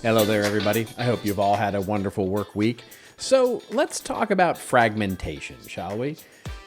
Hello there, everybody. I hope you've all had a wonderful work week. So let's talk about fragmentation, shall we?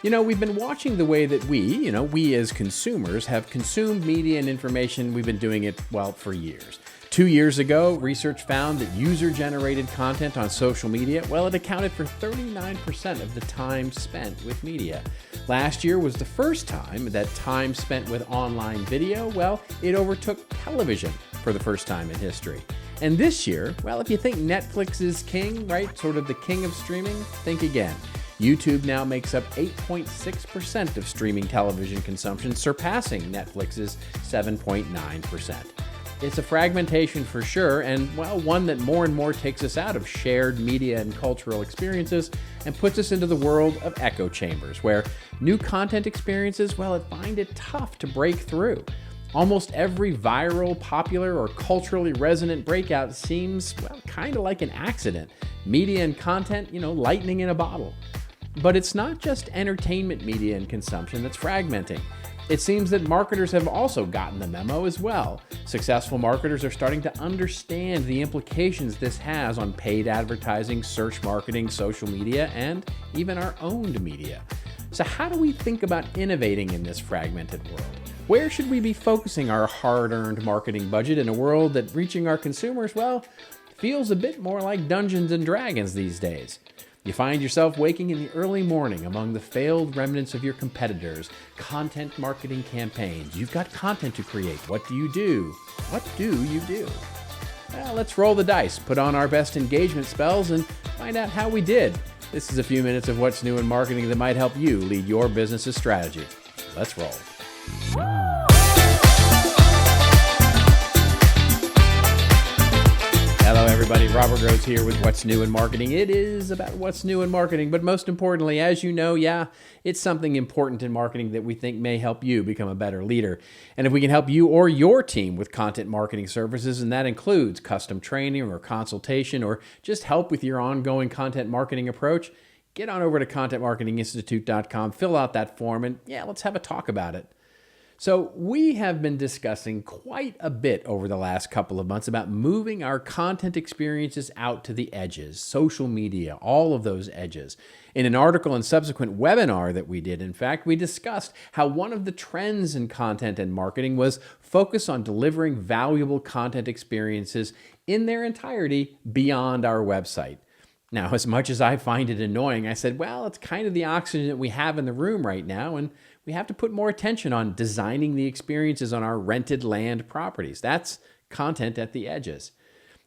We've been watching the way that we as consumers have consumed media and information. We've been doing it, well, for years. 2 years ago, research found that user-generated content on social media, well, it accounted for 39% of the time spent with media. Last year was the first time that time spent with online video, well, it overtook television for the first time in history. And this year, well, if you think Netflix is king, right, sort of the king of streaming, think again. YouTube now makes up 8.6% of streaming television consumption, surpassing Netflix's 7.9%. It's a fragmentation for sure, and, well, one that more and more takes us out of shared media and cultural experiences and puts us into the world of echo chambers, where new content experiences, well, find it tough to break through. Almost every viral, popular, or culturally resonant breakout seems, well, kind of like an accident. Media and content, lightning in a bottle. But it's not just entertainment media and consumption that's fragmenting. It seems that marketers have also gotten the memo as well. Successful marketers are starting to understand the implications this has on paid advertising, search marketing, social media, and even our owned media. So how do we think about innovating in this fragmented world? Where should we be focusing our hard-earned marketing budget in a world that reaching our consumers, well, feels a bit more like Dungeons and Dragons these days? You find yourself waking in the early morning among the failed remnants of your competitors' content marketing campaigns. You've got content to create. What do you do? What do you do? Well, let's roll the dice, put on our best engagement spells, and find out how we did. This is a few minutes of what's new in marketing that might help you lead your business's strategy. Let's roll. Hello, everybody. Robert Rose here with What's New in Marketing. It is about what's new in marketing, but most importantly, as you know, it's something important in marketing that we think may help you become a better leader. And if we can help you or your team with content marketing services, and that includes custom training or consultation or just help with your ongoing content marketing approach, get on over to contentmarketinginstitute.com, fill out that form, and let's have a talk about it. So we have been discussing quite a bit over the last couple of months about moving our content experiences out to the edges, social media, all of those edges. In an article and subsequent webinar that we did, in fact, we discussed how one of the trends in content and marketing was focus on delivering valuable content experiences in their entirety beyond our website. Now, as much as I find it annoying, I said, well, it's kind of the oxygen that we have in the room right now, and we have to put more attention on designing the experiences on our rented land properties. That's content at the edges.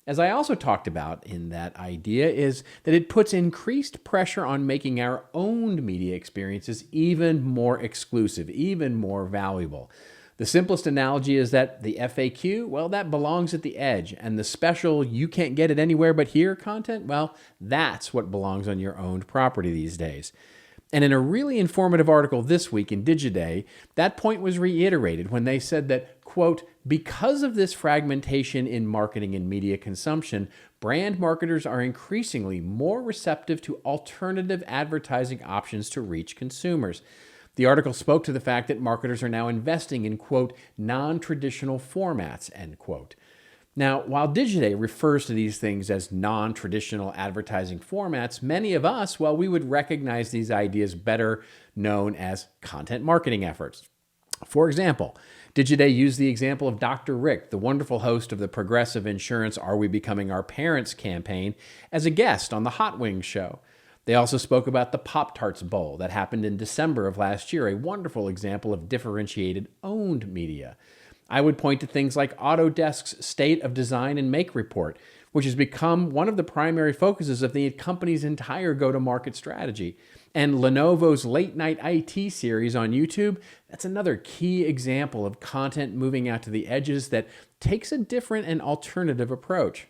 As I also talked about in that idea is that it puts increased pressure on making our owned media experiences even more exclusive, even more valuable. The simplest analogy is that the FAQ, well, that belongs at the edge, and the special you can't get it anywhere but here content, well, that's what belongs on your owned property these days. And in a really informative article this week in Digiday, that point was reiterated when they said that, quote, because of this fragmentation in marketing and media consumption, brand marketers are increasingly more receptive to alternative advertising options to reach consumers. The article spoke to the fact that marketers are now investing in, quote, non-traditional formats, end quote. Now, while Digiday refers to these things as non-traditional advertising formats, many of us, well, we would recognize these ideas better known as content marketing efforts. For example, Digiday used the example of Dr. Rick, the wonderful host of the Progressive Insurance Are We Becoming Our Parents campaign, as a guest on the Hot Wings show. They also spoke about the Pop-Tarts Bowl that happened in December of last year, a wonderful example of differentiated owned media. I would point to things like Autodesk's State of Design and Make report, which has become one of the primary focuses of the company's entire go-to-market strategy. And Lenovo's Late Night IT series on YouTube, that's another key example of content moving out to the edges that takes a different and alternative approach.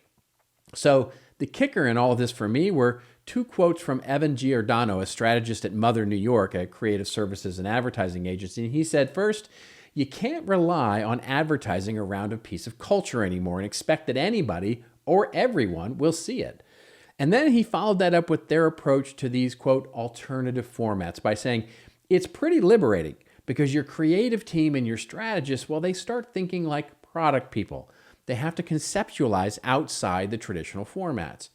So the kicker in all of this for me were two quotes from Evan Giordano, a strategist at Mother New York, a creative services and advertising agency. And he said, first, you can't rely on advertising around a piece of culture anymore and expect that anybody or everyone will see it. And then he followed that up with their approach to these, quote, alternative formats by saying, it's pretty liberating because your creative team and your strategists, well, they start thinking like product people. they have to conceptualize outside the traditional formats.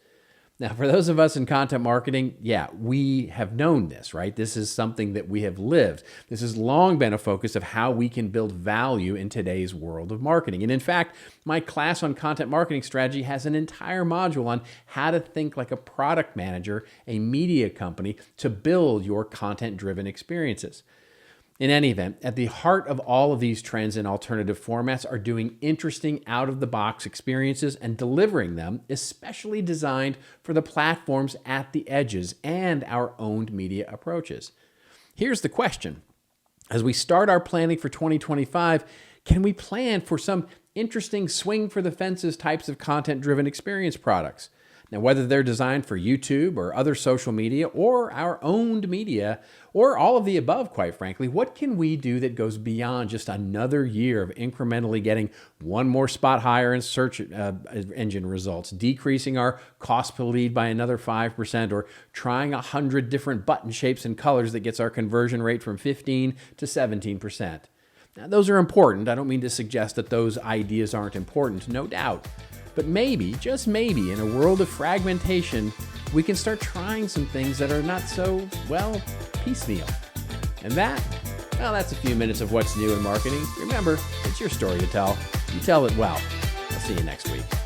Now, for those of us in content marketing, yeah, we have known this, right? This is something that we have lived. This has long been a focus of how we can build value in today's world of marketing. And in fact, my class on content marketing strategy has an entire module on how to think like a product manager, a media company, to build your content-driven experiences. In any event, at the heart of all of these trends and alternative formats are doing interesting out-of-the-box experiences and delivering them, especially designed for the platforms at the edges and our owned media approaches. Here's the question. As we start our planning for 2025, can we plan for some interesting swing for the fences types of content-driven experience products? Now, whether they're designed for YouTube or other social media or our owned media or all of the above, quite frankly, what can we do that goes beyond just another year of incrementally getting one more spot higher in search engine results, decreasing our cost per lead by another 5%, or trying 100 different button shapes and colors that gets our conversion rate from 15 to 17%? Now, those are important. I don't mean to suggest that those ideas aren't important, no doubt. But maybe, just maybe, in a world of fragmentation, we can start trying some things that are not so, well, piecemeal. And that's a few minutes of what's new in marketing. Remember, it's your story to tell. You tell it well. I'll see you next week.